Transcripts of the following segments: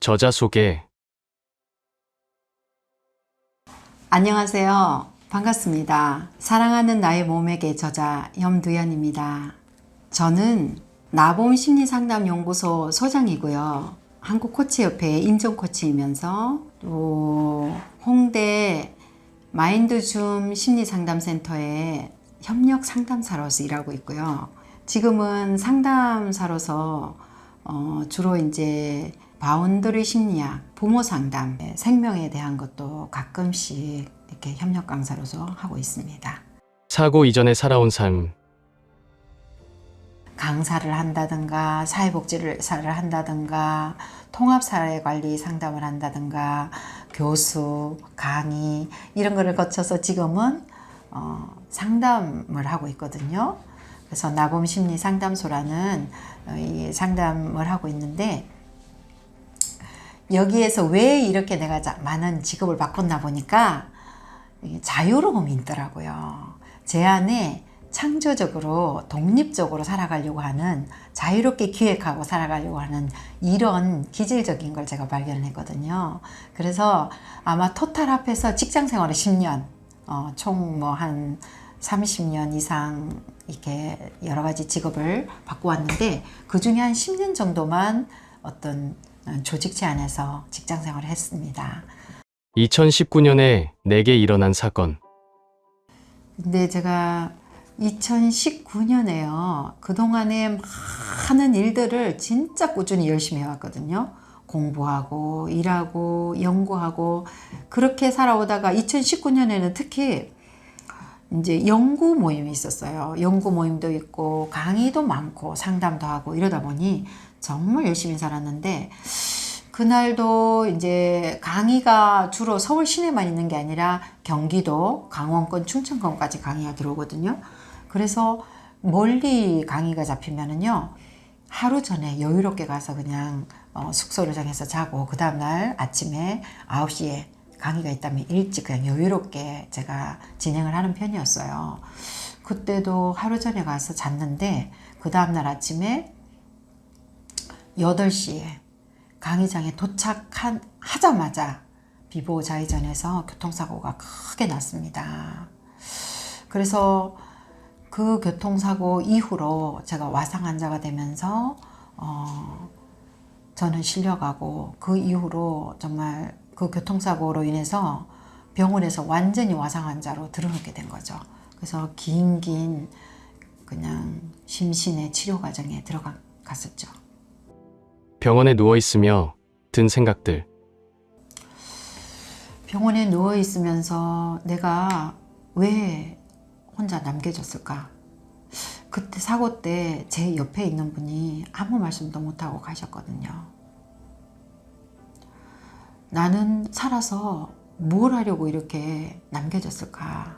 저자 소개. 안녕하세요. 반갑습니다. 사랑하는 나의 몸에게 저자 염두연입니다. 저는 나봄심리상담연구소 소장이고요. 한국코치협회 인정코치이면서 또 홍대 마인드줌 심리상담센터의 협력 상담사로서 일하고 있고요. 지금은 상담사로서 주로 이제 바운더리 심리학, 부모 상담, 생명에 대한 것도 가끔씩 이렇게 협력 강사로서 하고 있습니다. 사고 이전에 살아온 삶. 강사를 한다든가 사회복지사를 한다든가 통합사회관리 상담을 한다든가 교수, 강의 이런 거를 거쳐서 지금은 상담을 하고 있거든요. 그래서 나봄심리상담소라는 이 상담을 하고 있는데 여기에서 왜 이렇게 내가 많은 직업을 바꿨나 보니까 자유로움이 있더라고요. 제 안에 창조적으로 독립적으로 살아가려고 하는, 자유롭게 기획하고 살아가려고 하는 이런 기질적인 걸 제가 발견했거든요. 그래서 아마 토탈 합해서 직장 생활을 10년, 총 뭐 한 30년 이상 이렇게 여러 가지 직업을 바꿔왔는데 그 중에 한 10년 정도만 어떤 조직체 안에서 직장 생활을 했습니다. 2019년에 내게 일어난 사건. 근데 제가 2019년에요. 그동안에 많은 일들을 진짜 꾸준히 열심히 해왔거든요. 공부하고 일하고 연구하고 그렇게 살아오다가 2019년에는 특히 이제 연구 모임이 있었어요. 연구 모임도 있고 강의도 많고 상담도 하고 이러다 보니 정말 열심히 살았는데 그날도 이제 강의가 주로 서울 시내만 있는 게 아니라 경기도, 강원권, 충청권까지 강의가 들어오거든요. 그래서 멀리 강의가 잡히면은요, 하루 전에 여유롭게 가서 그냥 숙소를 정해서 자고 그 다음날 아침에 9시에 강의가 있다면 일찍 그냥 여유롭게 제가 진행을 하는 편이었어요. 그때도 하루 전에 가서 잤는데 그 다음날 아침에 8시에 강의장에 도착하자마자 비보 좌회전에서 교통사고가 크게 났습니다. 그래서 그 교통사고 이후로 제가 와상 환자가 되면서 저는 실려가고 그 이후로 정말 그 교통사고로 인해서 병원에서 완전히 와상 환자로 들어눕게 된 거죠. 그래서 긴 그냥 심신의 치료 과정에 들어갔었죠. 병원에 누워있으며 든 생각들. 병원에 누워 있으면서 내가 왜 혼자 남겨졌을까? 그때 사고 때 제 옆에 있는 분이 아무 말씀도 못하고 가셨거든요. 나는 살아서 뭘 하려고 이렇게 남겨졌을까?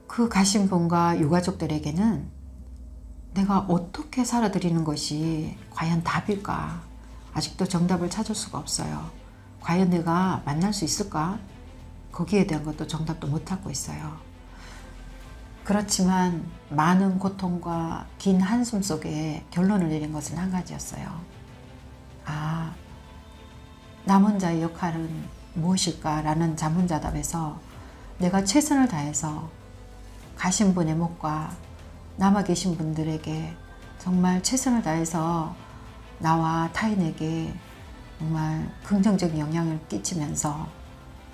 그 가신 분과 유가족들에게는 내가 어떻게 살아드리는 것이 과연 답일까? 아직도 정답을 찾을 수가 없어요. 과연 내가 만날 수 있을까? 거기에 대한 것도 정답도 못하고 있어요. 그렇지만 많은 고통과 긴 한숨 속에 결론을 내린 것은 한 가지였어요. 아, 남은 자의 역할은 무엇일까라는 자문자답에서 내가 최선을 다해서 가신 분의 목과 남아 계신 분들에게 정말 최선을 다해서 나와 타인에게 정말 긍정적인 영향을 끼치면서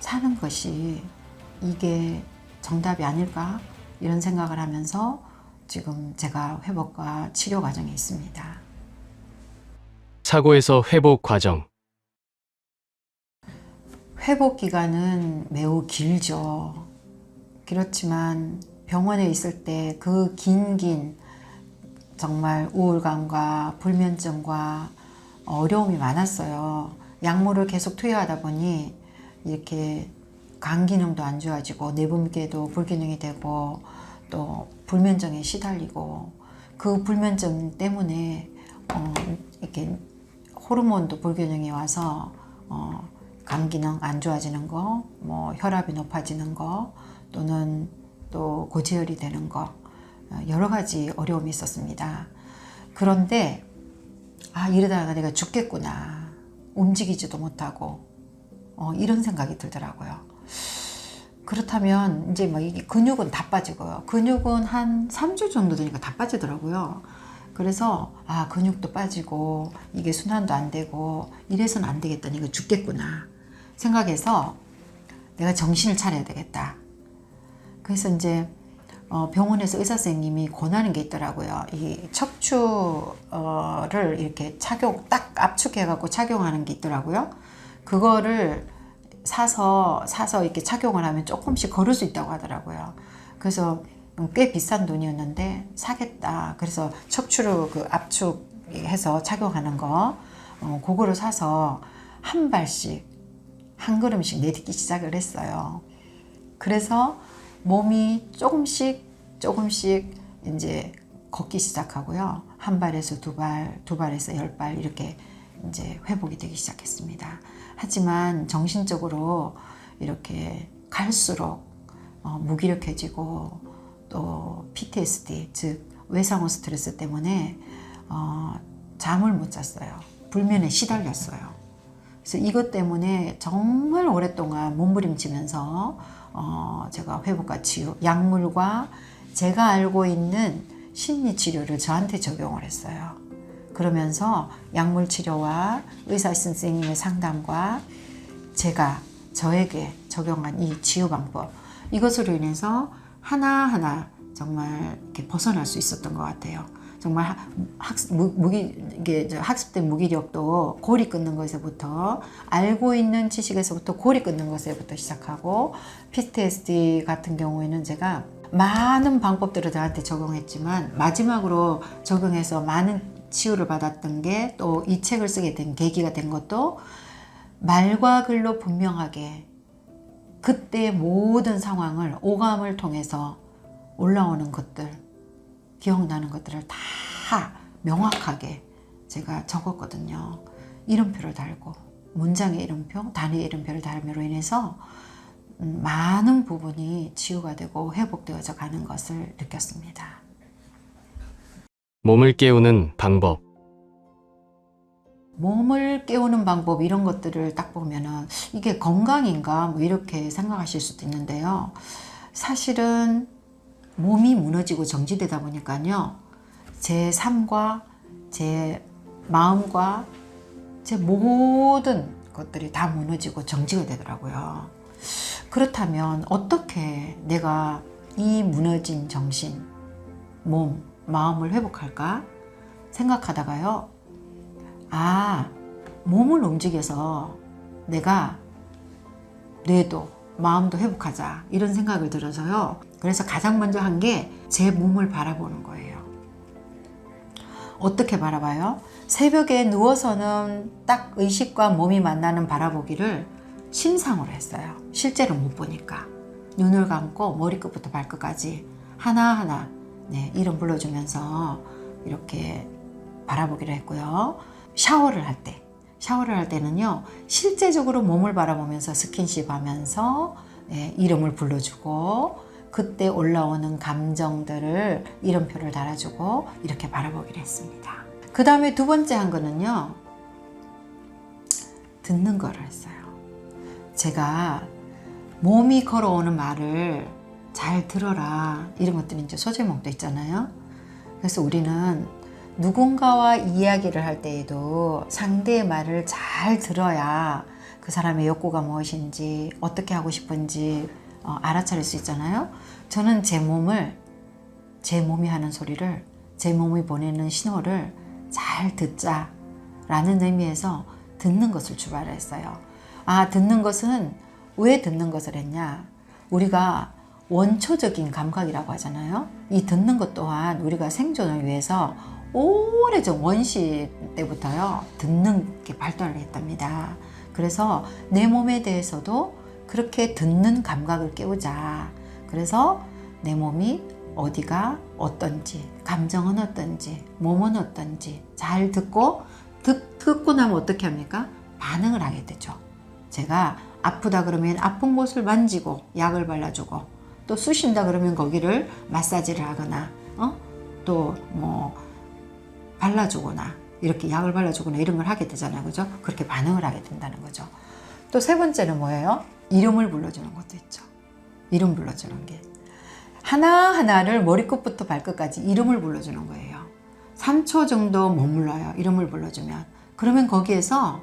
사는 것이 이게 정답이 아닐까? 이런 생각을 하면서 지금 제가 회복과 치료 과정에 있습니다. 사고에서 회복 과정. 회복 기간은 매우 길죠. 그렇지만 병원에 있을 때 그 긴 정말 우울감과 불면증과 어려움이 많았어요. 약물을 계속 투여하다 보니 이렇게 간 기능도 안 좋아지고 내분비계도 불균형이 되고 또 불면증에 시달리고 그 불면증 때문에 이렇게 호르몬도 불균형이 와서 간 기능 안 좋아지는 거, 뭐 혈압이 높아지는 거, 또는 또 고지혈이 되는 거, 여러 가지 어려움이 있었습니다. 그런데 이러다가 내가 죽겠구나. 움직이지도 못하고 이런 생각이 들더라고요. 그렇다면 이제 뭐 이게 근육은 다 빠지고요. 근육은 한 3주 정도 되니까 다 빠지더라고요. 그래서 근육도 빠지고 이게 순환도 안 되고 이래서는 안 되겠다. 이거 죽겠구나 생각해서 내가 정신을 차려야 되겠다. 그래서 이제 병원에서 의사 선생님이 권하는 게 있더라고요. 이 척추를 이렇게 딱 압축해 갖고 착용하는 게 있더라고요. 그거를 사서 이렇게 착용을 하면 조금씩 걸을 수 있다고 하더라고요. 그래서 꽤 비싼 돈이었는데 사겠다. 그래서 척추를 그 압축해서 착용하는 거 그거를 사서 한 발씩 한 걸음씩 내딛기 시작을 했어요. 그래서 몸이 조금씩 이제 걷기 시작하고요. 한 발에서 두 발에서 10발 이렇게 이제 회복이 되기 시작했습니다. 하지만 정신적으로 이렇게 갈수록 무기력해지고 또 PTSD, 즉 외상후 스트레스 때문에 잠을 못 잤어요. 불면에 시달렸어요. 그래서 이것 때문에 정말 오랫동안 몸부림치면서 제가 회복과 치유, 약물과 제가 알고 있는 심리 치료를 저한테 적용을 했어요. 그러면서 약물 치료와 의사 선생님의 상담과 제가 저에게 적용한 이 치유 방법, 이것으로 인해서 하나하나 정말 이렇게 벗어날 수 있었던 것 같아요. 정말 학습된 무기력도 고리 끊는 것에서부터, 알고 있는 지식에서부터 고리 끊는 것에부터 시작하고, PTSD 같은 경우에는 제가 많은 방법들을 저한테 적용했지만 마지막으로 적용해서 많은 치유를 받았던 게, 또 이 책을 쓰게 된 계기가 된 것도 말과 글로 분명하게 그때의 모든 상황을 오감을 통해서 올라오는 것들, 기억나는 것들을 다 명확하게 제가 적었거든요. 이름표를 달고, 문장의 이름표, 단위의 이름표를 달음으로 인해서 많은 부분이 치유가 되고 회복되어져 가는 것을 느꼈습니다. 몸을 깨우는 방법. 몸을 깨우는 방법, 이런 것들을 딱 보면은 이게 건강인가 뭐 이렇게 생각하실 수도 있는데요. 사실은 몸이 무너지고 정지되다 보니까요, 제 삶과 제 마음과 제 모든 것들이 다 무너지고 정지가 되더라고요. 그렇다면 어떻게 내가 이 무너진 정신, 몸, 마음을 회복할까 생각하다가요, 몸을 움직여서 내가 뇌도 마음도 회복하자, 이런 생각을 들어서요. 그래서 가장 먼저 한 게 제 몸을 바라보는 거예요. 어떻게 바라봐요? 새벽에 누워서는 딱 의식과 몸이 만나는 바라보기를 심상으로 했어요. 실제로 못 보니까. 눈을 감고 머리끝부터 발끝까지 하나하나 이름 불러주면서 이렇게 바라보기를 했고요. 샤워를 할 때는요, 실제적으로 몸을 바라보면서 스킨십 하면서 이름을 불러주고, 그때 올라오는 감정들을 이름표를 달아주고 이렇게 바라보기로 했습니다. 그 다음에 두 번째 한 거는요, 듣는 거를 했어요. 제가 몸이 걸어오는 말을 잘 들어라, 이런 것들이 이제 소제목도 있잖아요. 그래서 우리는 누군가와 이야기를 할 때에도 상대의 말을 잘 들어야 그 사람의 욕구가 무엇인지, 어떻게 하고 싶은지 알아차릴 수 있잖아요. 저는 제 몸이 하는 소리를, 제 몸이 보내는 신호를 잘 듣자라는 의미에서 듣는 것을 출발했어요. 듣는 것은 왜 듣는 것을 했냐? 우리가 원초적인 감각이라고 하잖아요. 이 듣는 것 또한 우리가 생존을 위해서 오래전 원시 때부터요, 듣는 게 발달을 했답니다. 그래서 내 몸에 대해서도 그렇게 듣는 감각을 깨우자. 그래서 내 몸이 어디가 어떤지, 감정은 어떤지, 몸은 어떤지 잘 듣고 나면 어떻게 합니까? 반응을 하게 되죠. 제가 아프다 그러면 아픈 곳을 만지고 약을 발라주고, 또 쑤신다 그러면 거기를 마사지를 하거나 또 뭐 발라주거나 이렇게 약을 발라주거나 이런 걸 하게 되잖아요. 그죠? 그렇게 반응을 하게 된다는 거죠. 또 세 번째는 뭐예요? 이름을 불러주는 것도 있죠. 이름 불러주는 게. 하나하나를 머리끝부터 발끝까지 이름을 불러주는 거예요. 3초 정도 머물러요. 이름을 불러주면. 그러면 거기에서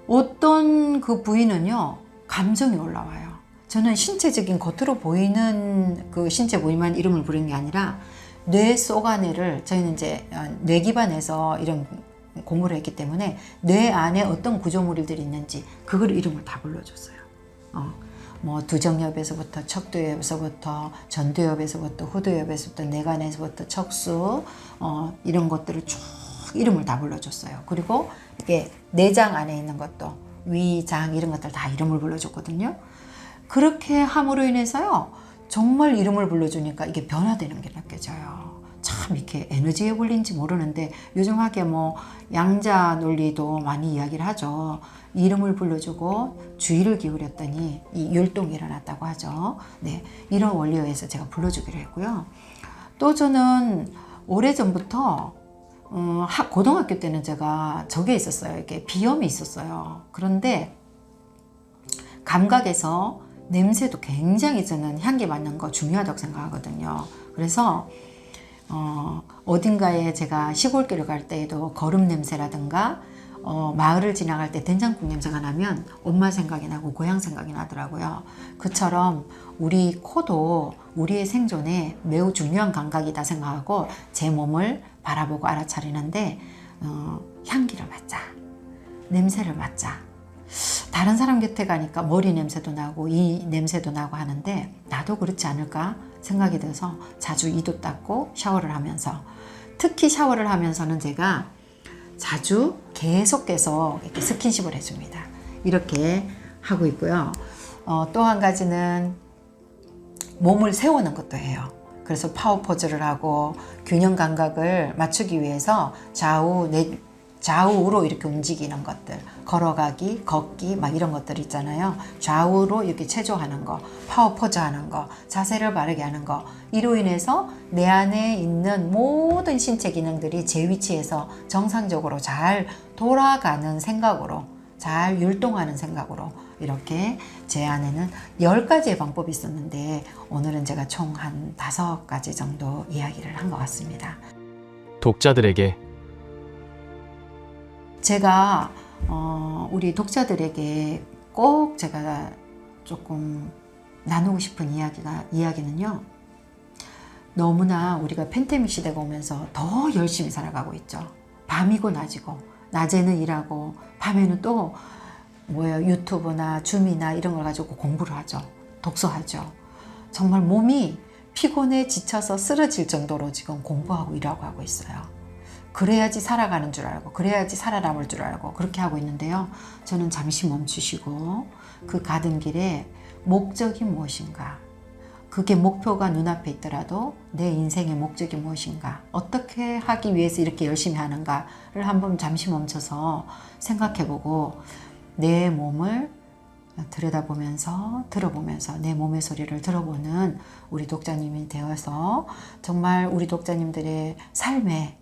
어떤 그 부위는요, 감정이 올라와요. 저는 신체적인 겉으로 보이는 그 신체 부위만 이름을 부르는 게 아니라 뇌 속 안에를, 저희는 이제 뇌 기반에서 이런 공부를 했기 때문에 뇌 안에 어떤 구조물들이 있는지 그걸 이름을 다 불러줬어요. 뭐 두정엽에서부터 척두엽에서부터 전두엽에서부터 후두엽에서부터 내관에서부터 척수 이런 것들을 쭉 이름을 다 불러줬어요. 그리고 이게 내장 안에 있는 것도 위장 이런 것들 다 이름을 불러줬거든요. 그렇게 함으로 인해서요, 정말 이름을 불러주니까 이게 변화되는 게 느껴져요. 참 이렇게 에너지에 걸린지 모르는데 요즘 하게 뭐 양자 논리도 많이 이야기를 하죠. 이름을 불러주고 주의를 기울였더니 이 율동이 일어났다고 하죠. 네, 이런 원리에 의해서 제가 불러주기로 했고요. 또 저는 오래전부터 고등학교 때는 제가 저게 있었어요. 이게 비염이 있었어요. 그런데 감각에서 냄새도 굉장히 저는 향기 맡는 거 중요하다고 생각하거든요. 그래서 어딘가에 제가 시골길을 갈 때에도 거름 냄새라든가 마을을 지나갈 때 된장국 냄새가 나면 엄마 생각이 나고 고향 생각이 나더라고요. 그처럼 우리 코도 우리의 생존에 매우 중요한 감각이다 생각하고 제 몸을 바라보고 알아차리는데 향기를 맡자, 냄새를 맡자. 다른 사람 곁에 가니까 머리 냄새도 나고 이 냄새도 나고 하는데 나도 그렇지 않을까 생각이 들어서 자주 이도 닦고 샤워를 하면서, 특히 샤워를 하면서는 제가 자주 계속 이렇게 스킨십을 해줍니다. 이렇게 하고 있고요. 또 한 가지는 몸을 세우는 것도 해요. 그래서 파워 포즈를 하고 균형 감각을 맞추기 위해서 좌우로 이렇게 움직이는 것들, 걸어가기, 걷기 막 이런 것들 있잖아요. 좌우로 이렇게 체조하는 거, 파워 포즈 하는 거, 자세를 바르게 하는 거, 이로 인해서 내 안에 있는 모든 신체 기능들이 제 위치에서 정상적으로 잘 돌아가는 생각으로, 잘 율동하는 생각으로, 이렇게 제 안에는 10가지의 방법이 있었는데 오늘은 제가 총 한 5가지 정도 이야기를 한 것 같습니다. 독자들에게 제가 우리 독자들에게 꼭 제가 조금 나누고 싶은 이야기는요, 너무나 우리가 팬데믹 시대가 오면서 더 열심히 살아가고 있죠. 밤이고 낮이고, 낮에는 일하고 밤에는 또 유튜브나 줌이나 이런 걸 가지고 공부를 하죠. 독서하죠. 정말 몸이 피곤해 지쳐서 쓰러질 정도로 지금 공부하고 일하고 하고 있어요. 그래야지 살아가는 줄 알고, 그래야지 살아남을 줄 알고 그렇게 하고 있는데요. 저는 잠시 멈추시고 그 가던 길에 목적이 무엇인가, 그게 목표가 눈앞에 있더라도 내 인생의 목적이 무엇인가, 어떻게 하기 위해서 이렇게 열심히 하는가를 한번 잠시 멈춰서 생각해보고 내 몸을 들여다보면서 들어보면서 내 몸의 소리를 들어보는 우리 독자님이 되어서 정말 우리 독자님들의 삶에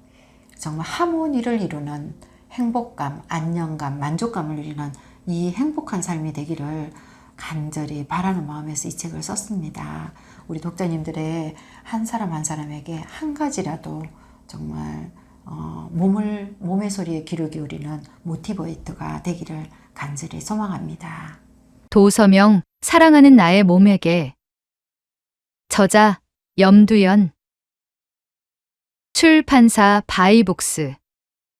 정말 하모니를 이루는 행복감, 안녕감, 만족감을 누리는 이 행복한 삶이 되기를 간절히 바라는 마음에서 이 책을 썼습니다. 우리 독자님들의 한 사람 한 사람에게 한 가지라도 정말 몸의 소리에 귀를 기울이는 모티베이터가 되기를 간절히 소망합니다. 도서명 사랑하는 나의 몸에게. 저자 염두연. 출판사 바이북스.